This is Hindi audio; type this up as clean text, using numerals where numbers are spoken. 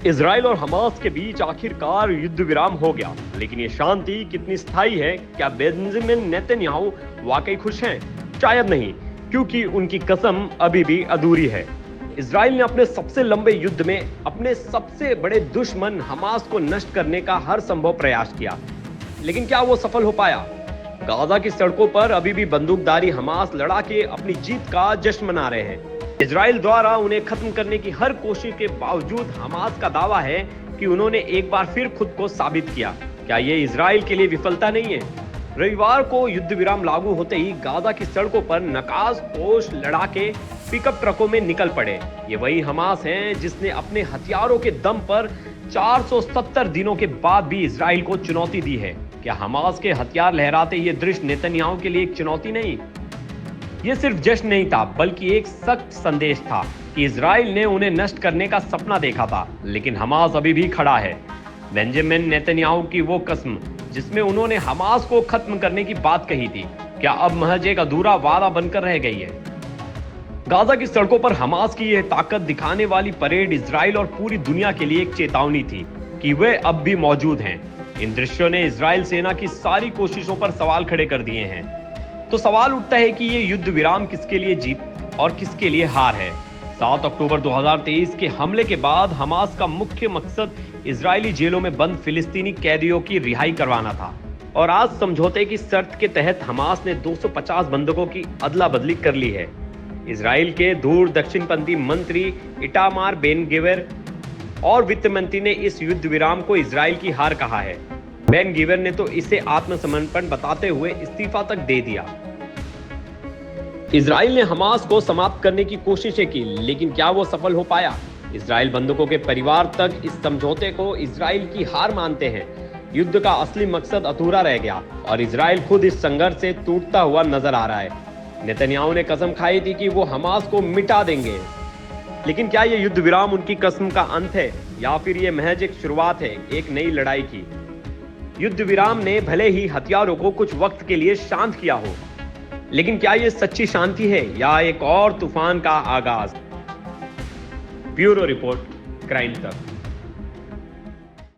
इजराइल और हमास के बीच आखिरकार युद्ध विराम हो गया, लेकिन ये शांति कितनी स्थायी है? क्या बेंजामिन नेतन्याहू वाकई खुश हैं? शायद नहीं, क्योंकि उनकी कसम अभी भी अधूरी है। इजराइल ने अपने सबसे लंबे युद्ध में अपने सबसे बड़े दुश्मन हमास को नष्ट करने का हर संभव प्रयास किया, लेकिन क्या वो सफल हो पाया? गाजा की सड़कों पर अभी भी बंदूकधारी हमास लड़ा के अपनी जीत का जश्न मना रहे हैं। इजराइल द्वारा उन्हें खत्म करने की हर कोशिश के बावजूद हमास का दावा है कि उन्होंने एक बार फिर खुद को साबित किया। क्या ये इजराइल के लिए विफलता नहीं है? रविवार को युद्ध विराम लागू होते ही गाजा की सड़कों पर नकाज पोश लड़ाके पिकअप ट्रकों में निकल पड़े। ये वही हमास है जिसने अपने हथियारों के दम पर 470 दिनों के बाद भी इजराइल को चुनौती दी है। क्या हमास के हथियार लहराते ये दृश्य नेतन्याहू के लिए एक चुनौती नहीं? ये सिर्फ जश्न नहीं था, बल्कि एक सख्त संदेश था कि इजराइल ने उन्हें नष्ट करने का सपना देखा था, लेकिन हमास अभी भी खड़ा है। बेंजामिन नेतन्याहू की वो कसम जिसमें उन्होंने हमास को खत्म करने की बात कही थी, क्या अब महज एक अधूरा वादा बनकर रह गई है? गाजा की सड़कों पर हमास की यह ताकत दिखाने वाली परेड इजराइल और पूरी दुनिया के लिए एक चेतावनी थी कि वे अब भी मौजूद हैं। इन दृश्यों ने इजराइल सेना की सारी कोशिशों पर सवाल खड़े कर दिए हैं। तो सवाल उठता है कि ये युद्ध विराम किसके लिए जीत और किसके लिए हार है? 7 अक्टूबर 2023 के हमले के बाद हमास का मुख्य मकसद इजरायली जेलों में बंद फिलिस्तीनी कैदियों की रिहाई करवाना था, और आज समझौते की शर्त के तहत हमास ने 250 बंधकों की अदला बदली कर ली है। इजराइल के दूर दक्षिणपंथी मंत्री इटामार बेन गिवर और वित्त मंत्री ने इस युद्ध विराम को इजराइल की हार कहा है। बेन गिवर ने तो इसे आत्मसमर्पण बताते हुए इस्तीफा तक दे दिया। इजराइल ने हमास को समाप्त करने की कोशिशें की, लेकिन क्या वो सफल हो पाया? इजराइल बंधकों के परिवार तक इस समझौते को इजराइल की हार मानते हैं। युद्ध का असली मकसद अधूरा रह गया और इजराइल खुद इस संघर्ष से टूटता हुआ नजर आ रहा है। नेतन्याहू ने कसम खाई थी कि वो हमास को मिटा देंगे, लेकिन क्या ये युद्ध विराम उनकी कसम का अंत है या फिर ये महज एक शुरुआत है एक नई लड़ाई की? युद्ध विराम ने भले ही हथियारों को कुछ वक्त के लिए शांत किया हो, लेकिन क्या ये सच्ची शांति है या एक और तूफान का आगाज? ब्यूरो रिपोर्ट, क्राइम तक।